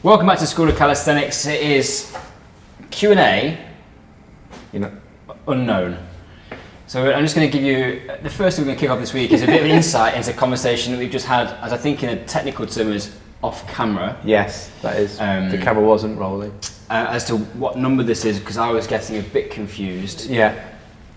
Welcome back to School of Calisthenics. It is Q&A, unknown. So I'm just going to give you, the first thing we're going to kick off this week is a bit of an insight into a conversation that we've just had, as I think in a technical term is off camera. Yes, that is. The camera wasn't rolling. As to what number this is, because I was getting a bit confused. Yeah.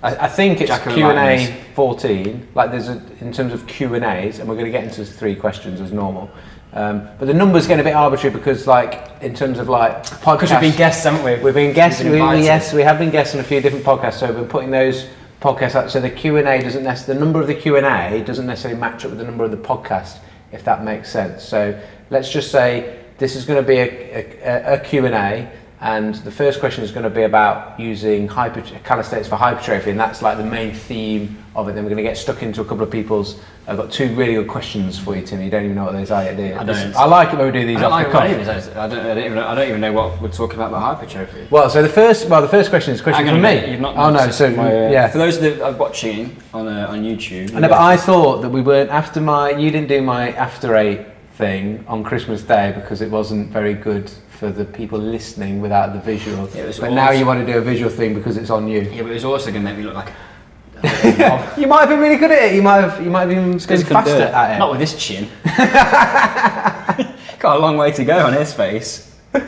I think it's Q&A 14, like in terms of Q&As, and we're going to get into 3 questions as normal. But the number's getting a bit arbitrary because, like, in terms of like podcasts, because we've been guests, haven't we? We've been guests. Yes, we have been guests on a few different podcasts. So we've been putting those podcasts out. So the Q&A doesn't necessarily, the number of the Q&A doesn't necessarily match up with the number of the podcast, if that makes sense. So let's just say this is going to be a Q&A. And the first question is going to be about using calisthenics for hypertrophy, and that's like the main theme of it. Then we're going to get stuck into a couple of people's. I've got 2 really good questions for you, Tim. You don't even know what those are yet, do you? I don't. I like it when we do these. I don't even know what we're talking about hypertrophy. Well, so the first question is a question from me. You've not. Oh no, so yeah. For those that are watching on YouTube. I know, but I thought that we weren't after you didn't do my after 8 thing on Christmas Day because it wasn't very good for the people listening without the visual. But now you want to do a visual thing because it's on you. Yeah, but it was also going to make me look like. You might have been really good at it. You might have been been faster at it. Not with this chin. Got a long way to go on his face. We've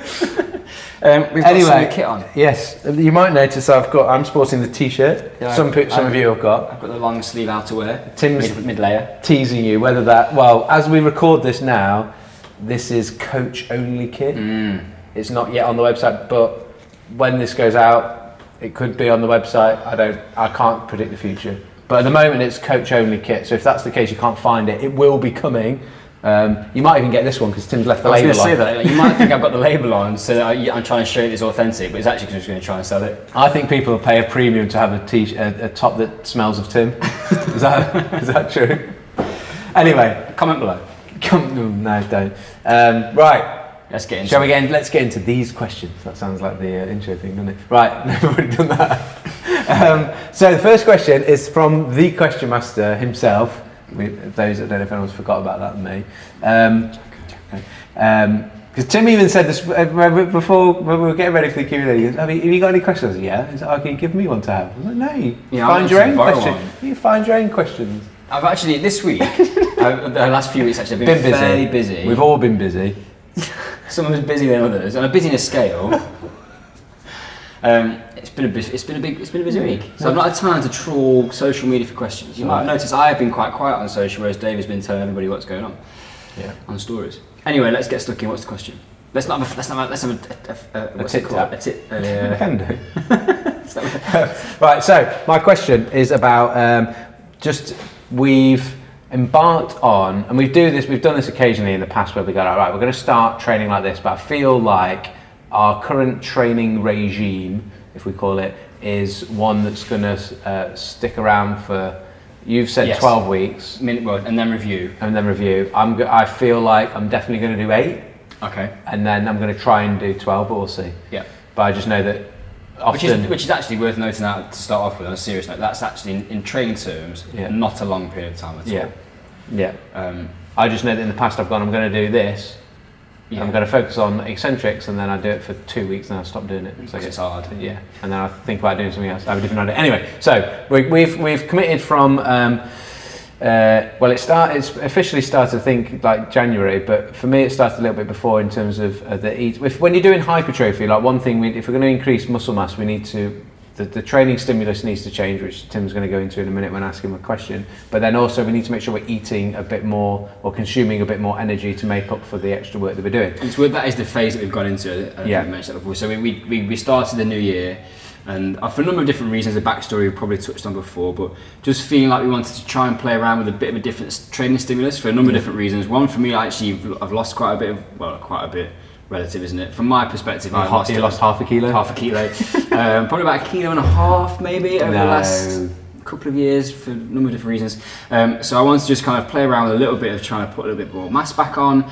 got some kit on. Yes, you might notice I'm sporting the t-shirt. Yeah, some of you have got. I've got the long sleeve outerwear. Tim's mid layer. Teasing you whether that. Well, as we record this now, this is coach only kit. It's not yet on the website, but when this goes out, it could be on the website. I can't predict the future. But at the moment, it's coach only kit. So if that's the case, you can't find it. It will be coming. You might even get this one because Tim's left the label on. I was going to say that. You might think I've got the label on, so I'm trying to show you it's authentic, but it's actually because I'm just going to try and sell it. I think people will pay a premium to have a top that smells of Tim. Is that true? Anyway, comment below. No, don't. Right. Let's get into Let's get into these questions. That sounds like the intro thing, doesn't it? Right, we've already done that. So the first question is from the question master himself. Those that don't know if anyone's forgot about that than me. Because Tim even said this before when we were getting ready for the Q&A. He goes, have you got any questions? I said, yeah. He's like, okay, give me one to have. I was like, no, you find your own questions. You find your own questions. I've actually, this week, the last few weeks actually, I've been fairly busy. We've all been busy. Some of us busier than others. On a busyness scale, it's been a busy week. So I've not had time to trawl social media for questions. You might have noticed I have been quite quiet on social, whereas Dave has been telling everybody what's going on on stories. Anyway, let's get stuck in. What's the question? Let's have what's it called? A tit. I can do. Right. So my question is about we've embarked on, and we've done this occasionally in the past where we go, all right, we're going to start training like this, but I feel like our current training regime, if we call it, is one that's going to stick around for, you've said 12 weeks. And then review. I feel like I'm definitely going to do 8. Okay. And then I'm going to try and do 12, but we'll see. Yeah. But I just know that often, which is actually worth noting out to start off with on a serious note. That's actually in training terms not a long period of time at all. Yeah. I just know that in the past I'm going to do this. Yeah. I'm going to focus on eccentrics, and then I do it for 2 weeks, and I stop doing it. So it's hard. Yeah. And then I think about doing something else. I have a different idea. Anyway, so we've committed from. It's officially started I think like January, but for me it started a little bit before in terms of the eat. When you're doing hypertrophy, like one thing, if we're going to increase muscle mass, we need to. The training stimulus needs to change, which Tim's going to go into in a minute when I ask him a question. But then also we need to make sure we're eating a bit more or consuming a bit more energy to make up for the extra work that we're doing. That is the phase that we've gone into. I mentioned that before. So we started the new year, and for a number of different reasons, the backstory we probably touched on before, but just feeling like we wanted to try and play around with a bit of a different training stimulus for a number of different reasons. One, for me, I've lost quite a bit. Relative, isn't it? From my perspective, you lost half a kilo. Probably about 1.5 kilos maybe over the last couple of years for a number of different reasons. So I wanted to just kind of play around with a little bit of trying to put a little bit more mass back on.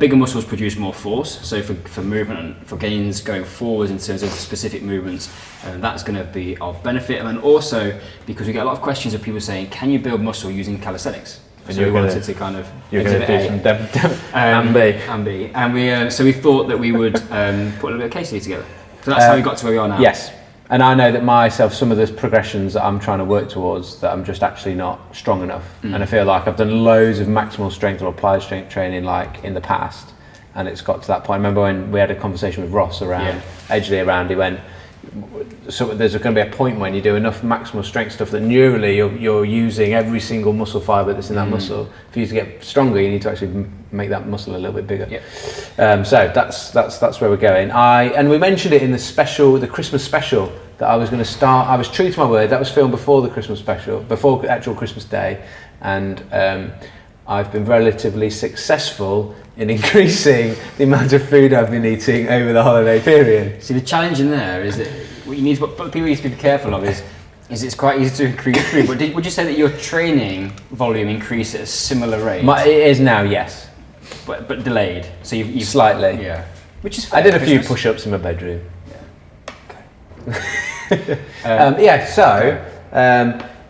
Bigger muscles produce more force, so for movement and for gains going forward in terms of specific movements, that's going to be of benefit. And then also because we get a lot of questions of people saying, can you build muscle using calisthenics? And so we wanted to kind of you're going to do some and B. And we thought that we would put a little bit of case study together. So that's how we got to where we are now. Yes. And I know that myself, some of the progressions that I'm trying to work towards, that I'm just actually not strong enough. And I feel like I've done loads of maximal strength or applied strength training like in the past, and it's got to that point. I remember when we had a conversation with Ross around, Edgley around, he went, so there's going to be a point when you do enough maximal strength stuff that neurally you're using every single muscle fibre that's in that muscle. For you to get stronger, you need to actually make that muscle a little bit bigger. So that's where we're going. And we mentioned it in the Christmas special, that I was going to start. I was true to my word. That was filmed before the Christmas special, before actual Christmas Day, and I've been relatively successful in increasing the amount of food I've been eating over the holiday period. See, the challenge in there is that what people need to be careful of is it's quite easy to increase food, but would you say that your training volume increased at a similar rate? It is now, yes. But delayed. So you've slightly. Yeah. Which is fair. I did a few push-ups in my bedroom.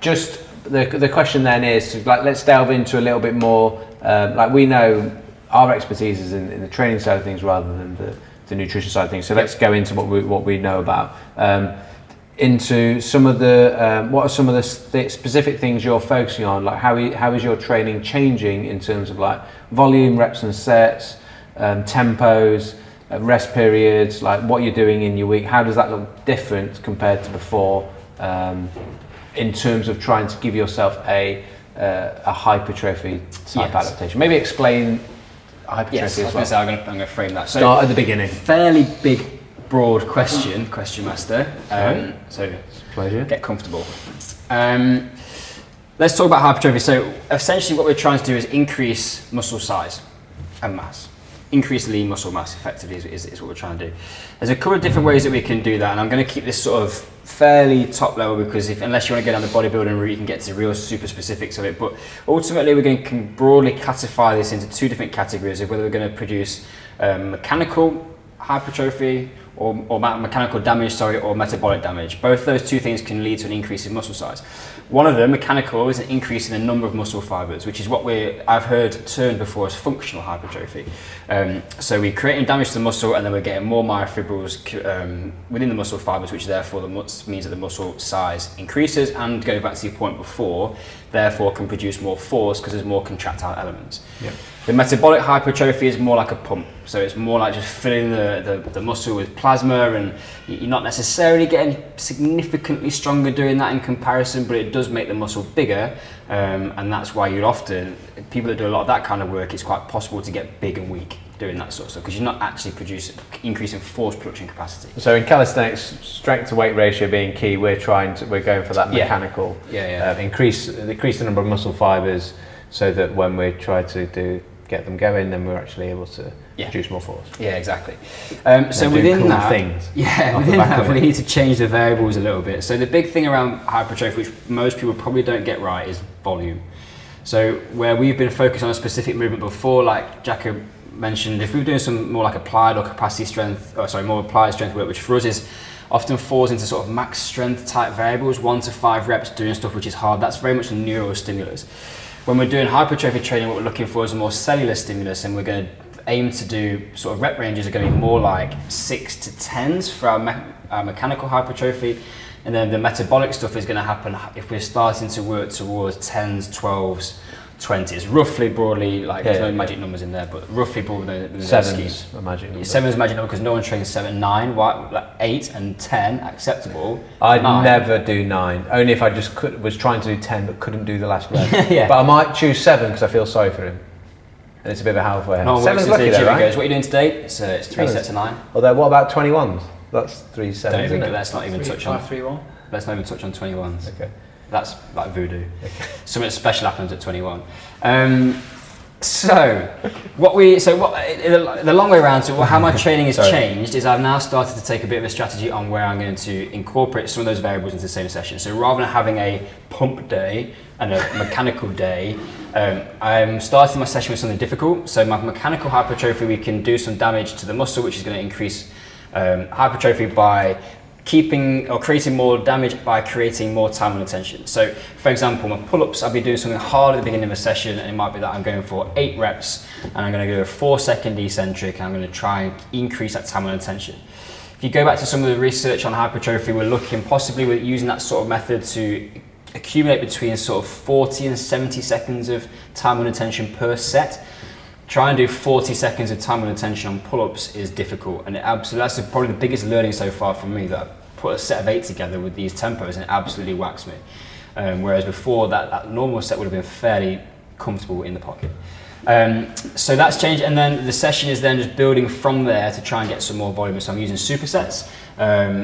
Just the question then is, like, let's delve into a little bit more, like, we know our expertise is in the training side of things rather than the nutrition side of things, so let's go into what we know about, into some of the what are some of the specific things you're focusing on, like how is your training changing in terms of like volume, reps and sets, tempos, rest periods, like what you're doing in your week. How does that look different compared to before, in terms of trying to give yourself a hypertrophy type adaptation? Maybe explain hypertrophy as well. I'm going to frame that. So start at the beginning. Fairly big, broad question master. So pleasure. Get comfortable. Let's talk about hypertrophy. So essentially what we're trying to do is increase muscle size and mass. Increase lean muscle mass effectively is what we're trying to do. There's a couple of different ways that we can do that, and I'm going to keep this sort of fairly top level, because unless you want to go down the bodybuilding route, you can get to the real super specifics of it. But ultimately we're going to broadly classify this into two different categories of whether we're going to produce mechanical hypertrophy or mechanical damage, or metabolic damage. Both those two things can lead to an increase in muscle size. One of them, mechanical, is an increase in the number of muscle fibers, which is what I've heard termed before as functional hypertrophy. So we're creating damage to the muscle, and then we're getting more myofibrils within the muscle fibers, which therefore means that the muscle size increases, and go back to your point before, therefore can produce more force because there's more contractile elements. Yep. The metabolic hypertrophy is more like a pump, so it's more like just filling the muscle with plasma, and you're not necessarily getting significantly stronger doing that in comparison, but it does make the muscle bigger, and that's why people that do a lot of that kind of work, it's quite possible to get big and weak doing that sort of stuff, because you're not actually increasing force production capacity. So in calisthenics, strength to weight ratio being key, we're going for that mechanical, increase the number of muscle fibers, so that when we try to get them going, then we're actually able to produce more force. Yeah, exactly. So within that, we need to change the variables a little bit. So the big thing around hypertrophy, which most people probably don't get right, is volume. So where we've been focused on a specific movement before, like Jacob mentioned, if we were doing some more like applied or capacity strength, more applied strength work, which for us often falls into sort of max strength type variables, 1 to 5 reps doing stuff which is hard, that's very much a neurostimulus. When we're doing hypertrophy training, what we're looking for is a more cellular stimulus, and we're going to aim to do sort of rep ranges are going to be more like 6 to 10s for our mechanical hypertrophy, and then the metabolic stuff is going to happen if we're starting to work towards 10s, 12s, 20s, roughly broadly, like there's no magic numbers in there, but roughly broadly the 7's a magic number. 7's a magic number because no one trains 7, 9, like 8 and 10 acceptable. I'd never do 9, only if I just was trying to do 10 but couldn't do the last rep. Yeah. But I might choose 7 because I feel sorry for him. And it's a bit of a halfway. No, 7's lucky though, right? Goes, what are you doing today? It's 3 sets of 9. Although, what about 21s? That's 3 7s, isn't it? Let's not even touch on 3-1. Let's not even touch on 21s. Okay. That's like voodoo. Okay. Something special happens at 21. The long way around to how my training has changed is I've now started to take a bit of a strategy on where I'm going to incorporate some of those variables into the same session. So rather than having a pump day and a mechanical day, I'm starting my session with something difficult. So my mechanical hypertrophy, we can do some damage to the muscle, which is going to increase hypertrophy by keeping or creating more damage by creating more time under tension. So for example, my pull-ups, I'll be doing something hard at the beginning of a session, and it might be that I'm going for 8 reps and I'm going to go a 4-second eccentric, and I'm going to try and increase that time under tension. If you go back to some of the research on hypertrophy, we're looking possibly with using that sort of method to accumulate between sort of 40 and 70 seconds of time under tension per set. Try and do 40 seconds of time under tension on pull-ups is difficult, and that's probably the biggest learning so far from me, that I put a set of 8 together with these tempos and it absolutely whacks me. Whereas before, that normal set would have been fairly comfortable in the pocket. So that's changed, and then the session is then just building from there to try and get some more volume. So I'm using supersets.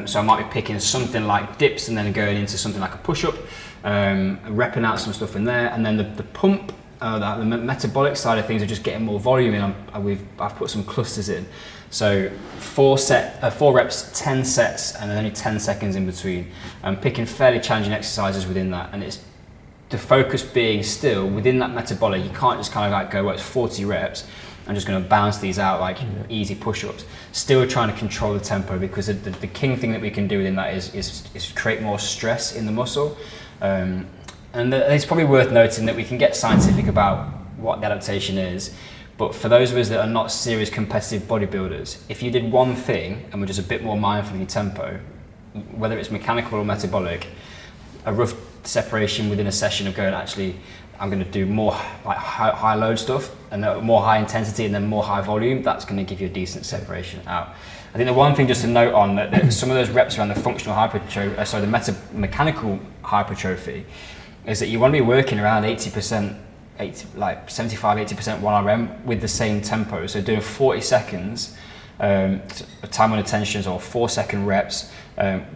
So I might be picking something like dips and then going into something like a push-up, repping out some stuff in there, and then the pump. The metabolic side of things are just getting more volume in. I've put some clusters in, so 4 reps, 10 sets, and then only 10 seconds in between. I'm picking fairly challenging exercises within that, and it's the focus being still within that metabolic. You can't just kind of like go, well, it's 40 reps, I'm just going to bounce these out like easy push-ups. Still trying to control the tempo, because the king thing that we can do within that is create more stress in the muscle. And it's probably worth noting that we can get scientific about what the adaptation is, but for those of us that are not serious competitive bodybuilders, if you did one thing and were just a bit more mindful of your tempo, whether it's mechanical or metabolic, a rough separation within a session of going, actually, I'm going to do more like high load stuff and more high intensity and then more high volume, that's going to give you a decent separation out. I think the one thing just to note on that some of those reps around the functional hypertrophy, the mechanical hypertrophy, is that you want to be working around 75-80% 1RM with the same tempo. So doing 40 seconds time under tensions or 4-second reps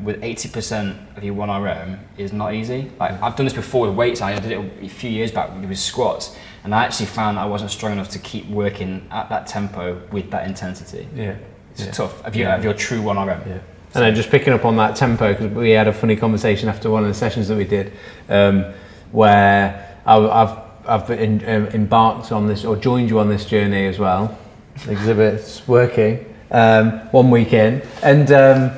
with 80% of your 1RM is not easy. Like, I've done this before with weights. I did it a few years back with squats, and I actually found I wasn't strong enough to keep working at that tempo with that intensity. It's tough if you have your true 1RM. And then just picking up on that tempo, because we had a funny conversation after one of the sessions that we did, where I've been embarked on this, or joined you on this journey as well. Exhibits working one week in, and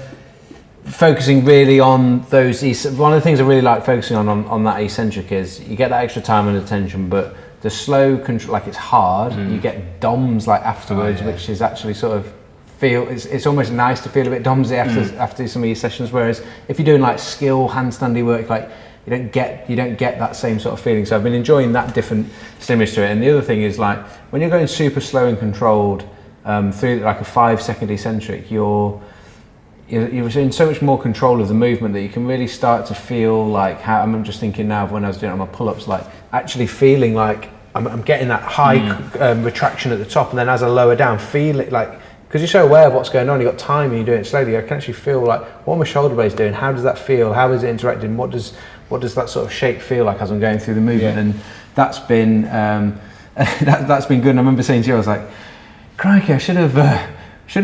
focusing really on those. One of the things I really like focusing on that eccentric is you get that extra time and attention, but the slow control, like it's hard. You get DOMs like afterwards, which is actually sort of it's almost nice to feel a bit DOMsy after some of your sessions. Whereas if you're doing like skill handstandy work, like you don't get that same sort of feeling. So I've been enjoying that different stimulus to it. And the other thing is, like, when you're going super slow and controlled through like a 5-second eccentric, you're in so much more control of the movement that you can really start to feel like how I'm just thinking now of when I was doing it on my pull-ups, like actually feeling like I'm getting that high retraction at the top, and then as I lower down, feel it like, because you're so aware of what's going on, you've got time and you're doing it slowly, I can actually feel like, what are my shoulder blades doing? How does that feel? How is it interacting? What does that sort of shape feel like as I'm going through the movement? And that's been that's been good. And I remember saying to you, I was like, crikey, I should have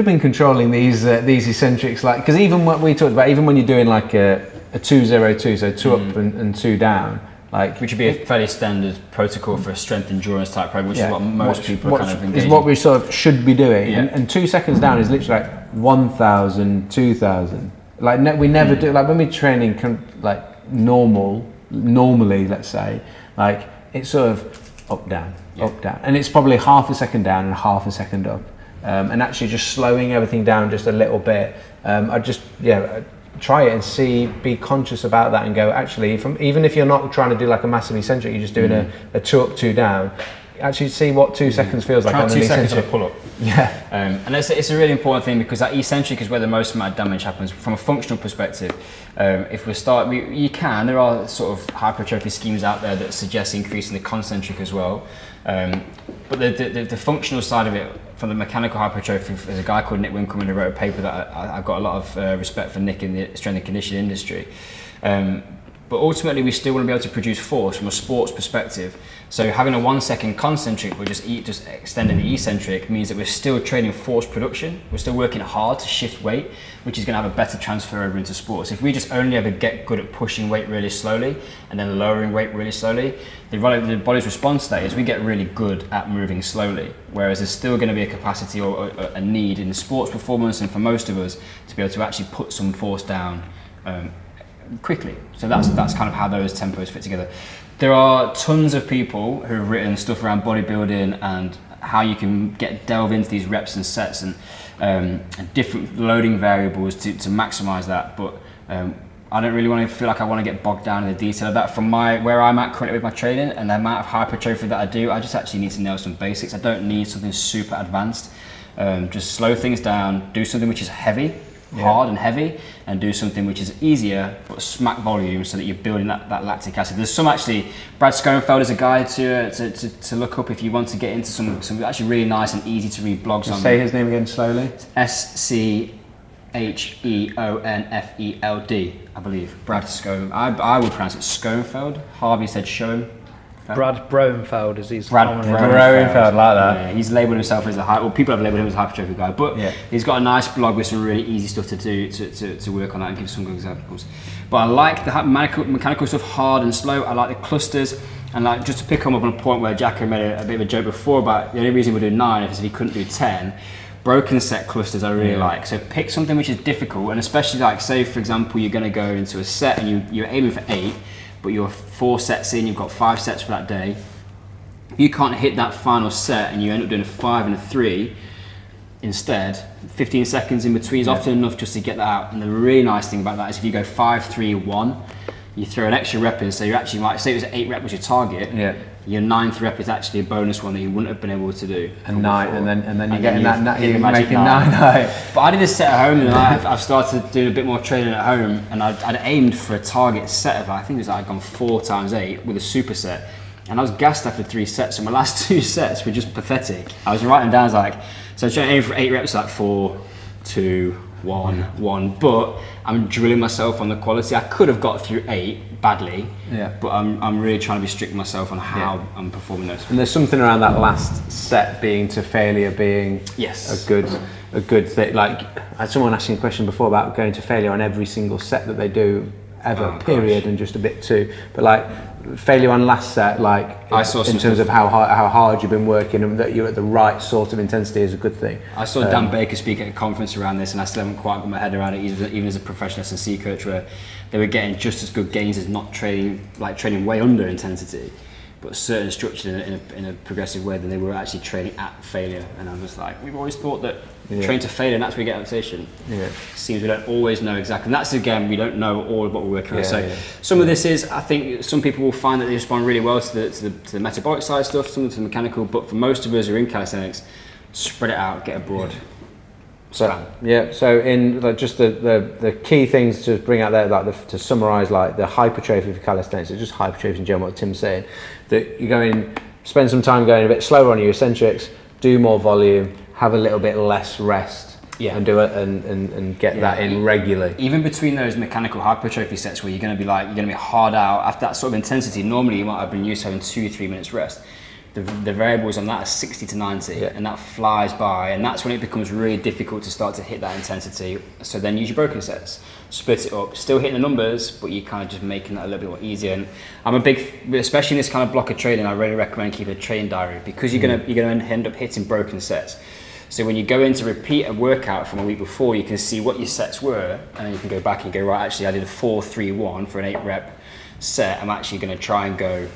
been controlling these eccentrics, like, because even what we talked about, even when you're doing like a 2-0-2, so 2 up and 2 down, like, which would be a fairly standard protocol for a strength endurance type program, which is what most people are kind of engaging. Is what we sort of should be doing. And 2 seconds down is literally like 1,000, 2,000. Like we never do, like when we're training like normally, let's say, like it's sort of up down, and it's probably half a second down and half a second up, and actually just slowing everything down just a little bit. I just try it and be conscious about that, and go, actually, even if you're not trying to do like a massive eccentric, you're just doing a 2 up, 2 down, actually see what 2 seconds feels like. Try 2 seconds on a pull-up. And it's a really important thing, because that eccentric is where the most amount of damage happens from a functional perspective. If there are sort of hypertrophy schemes out there that suggest increasing the concentric as well, but the functional side of it, from the mechanical hypertrophy, there's a guy called Nick Winkelman who wrote a paper that I've got a lot of respect for Nick in the strength and conditioning industry. But ultimately, we still want to be able to produce force from a sports perspective. So having a 1 second concentric or just extending the eccentric means that we're still training force production. We're still working hard to shift weight, which is going to have a better transfer over into sports. If we just only ever get good at pushing weight really slowly and then lowering weight really slowly, the body's response to that is we get really good at moving slowly. Whereas there's still going to be a capacity or a need in sports performance and for most of us to be able to actually put some force down quickly. So that's kind of how those tempos fit together. There are tons of people who have written stuff around bodybuilding and how you can delve into these reps and sets and different loading variables to maximize that. But I don't really want to feel like I want to get bogged down in the detail of that. From where I'm at currently with my training and the amount of hypertrophy that I do, I just actually need to nail some basics. I don't need something super advanced. Just slow things down, do something which is heavy, hard and heavy, and do something which is easier but smack volume so that you're building that lactic acid. There's some actually, Brad Schoenfeld is a guy to look up if you want to get into some actually really nice and easy to read blogs on. Say his name again slowly. Scheonfeld, I believe. Brad Schoenfeld. I would pronounce it Schoenfeld. Harvey said Schoen. Brad Broenfeld is his Brad Broenfeld, like that. Yeah, he's labelled himself as people have labelled him as a hypertrophy guy, but he's got a nice blog with some really easy stuff to do to work on that and give some good examples. But I like the mechanical stuff, hard and slow. I like the clusters, and like just to pick up on a point where Jacko made a bit of a joke before about the only reason we do 9 is if he couldn't do 10. Broken set clusters I really like. So pick something which is difficult, and especially like say for example you're going to go into a set and you're aiming for 8. But you're 4 sets in, you've got 5 sets for that day. If you can't hit that final set and you end up doing a 5 and a 3 instead, 15 seconds in between is often enough just to get that out. And the really nice thing about that is if you go 5, 3, 1, you throw an extra rep in, so you actually might, say it was 8 rep was your target, your 9th rep is actually a bonus one that you wouldn't have been able to do. And 9, and then you're getting that, you're making 9. But I did a set at home, and I've started doing a bit more training at home, and I'd aimed for a target set of, I think it was like I'd gone 4 times 8 with a superset, and I was gassed after 3 sets, and my last 2 sets were just pathetic. I was writing down, I was like, so I was trying to aim for 8 reps, like 4, 2, 1, but I'm drilling myself on the quality. I could have got through 8 badly, but I'm really trying to be strict with myself on how I'm performing those. And there's something around that last set being to failure being a good thing. Like I had someone asking a question before about going to failure on every single set that they do ever, period, and just a bit too. But like failure on last set, like in terms of how hard you've been working and that you're at the right sort of intensity is a good thing. I saw Dan Baker speak at a conference around this, and I still haven't quite got my head around it, even as a professional S&C coach, where they were getting just as good gains as not training way under intensity, but certain structured in a progressive way than they were actually training at failure. And I'm just like, we've always thought that train to failure and that's where we get adaptation. Seems we don't always know exactly, and that's again, we don't know all of what we're working on. So some of this is, I think some people will find that they respond really well to the metabolic side stuff, some of the mechanical, but for most of us who are in calisthenics, spread it out, get a broad span. So in like just the key things to bring out there, like to summarize, like the hypertrophy for calisthenics, it's just hypertrophy in general, what Tim's saying, that you go in, spend some time going a bit slower on your eccentrics, do more volume, have a little bit less rest, and do it and get that in regularly. Even between those mechanical hypertrophy sets where you're going to be hard out after that sort of intensity, normally you might have been used to having 2-3 minutes rest. The variables on that are 60 to 90, and that flies by, and that's when it becomes really difficult to start to hit that intensity. So then use your broken sets, split it up, still hitting the numbers, but you're kind of just making that a little bit more easier. And I'm a big, especially in this kind of block of training, I really recommend keeping a training diary, because you're gonna end up hitting broken sets. So when you go in to repeat a workout from a week before, you can see what your sets were, and then you can go back and go, right, actually I did a 4-3-1 for an 8 rep set. I'm actually going to try and go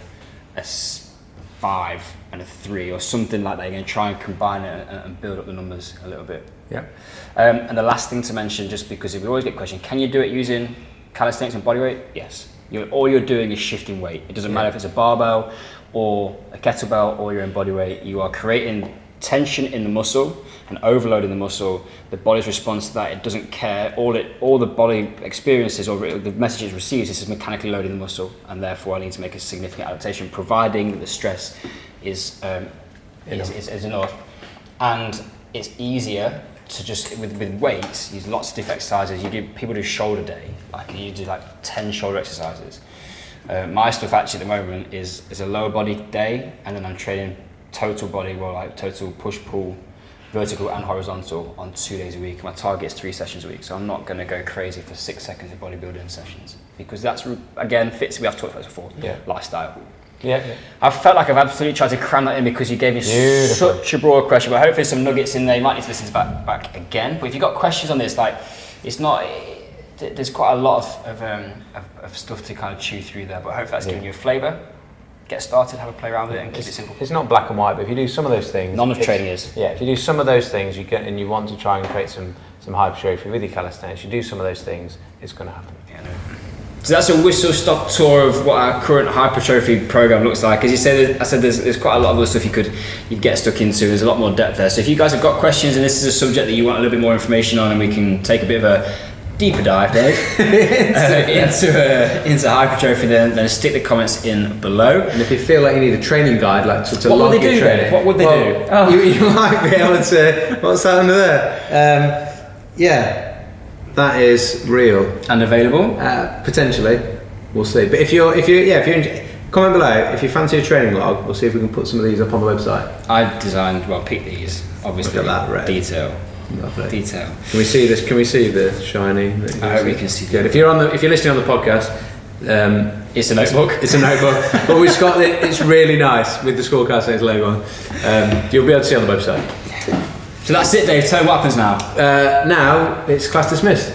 a 5 and a 3 or something like that. You're going to try and combine it and build up the numbers a little bit. And the last thing to mention, just because we always get questioned, can you do it using calisthenics and bodyweight? Yes. All you're doing is shifting weight. It doesn't matter if it's a barbell or a kettlebell or you're in bodyweight. You are creating tension in the muscle and overloading the muscle. The body's response to that, it doesn't care. All the body experiences or the message it receives is mechanically loading the muscle, and therefore I need to make a significant adaptation, providing that the stress is enough. And it's easier to just with weights use lots of different exercises. People do shoulder day, like you do like 10 shoulder exercises. My stuff actually at the moment is a lower body day, and then I'm training total body, like total push pull, vertical and horizontal on 2 days a week. My target is 3 sessions a week, so I'm not going to go crazy for 6 seconds of bodybuilding sessions, because that's, again, fits, we have talked about this before, lifestyle. Yeah. I felt like I've absolutely tried to cram that in because you gave me such a broad question, but hopefully some nuggets in there. You might need to listen to back again, but if you've got questions on this, like, it's not, there's quite a lot of stuff to kind of chew through there, but hopefully that's giving you a flavour. Get started, have a play around with it, and keep it simple. It's not black and white, but if you do some of those things, none of training is. Yeah, if you do some of those things, you get, and you want to try and create some hypertrophy with your calisthenics, you do some of those things, it's going to happen. Yeah, no. So that's a whistle-stop tour of what our current hypertrophy program looks like. As you said, I said there's quite a lot of other stuff you get stuck into. There's a lot more depth there. So if you guys have got questions and this is a subject that you want a little bit more information on, and we can take a bit of a deeper dive, Dave, into hypertrophy, then stick the comments in below. And if you feel like you need a training guide, like to what log would they your do? training, What would they do? Oh. You might be able to. What's that under there? That is real and available. Potentially, we'll see. But if you're comment below if you fancy a training log. We'll see if we can put some of these up on the website. I designed, pick these. Obviously, look at that red detail. Lovely. Detail. Can we see this? Can we see the shiny? I hope we can see. Good. If you're listening on the podcast, it's a notebook. It's a notebook, but we've got it. It's really nice with the Scorecast Saints logo on. You'll be able to see on the website. So that's it, Dave. Tell me what happens now. Now it's class dismissed.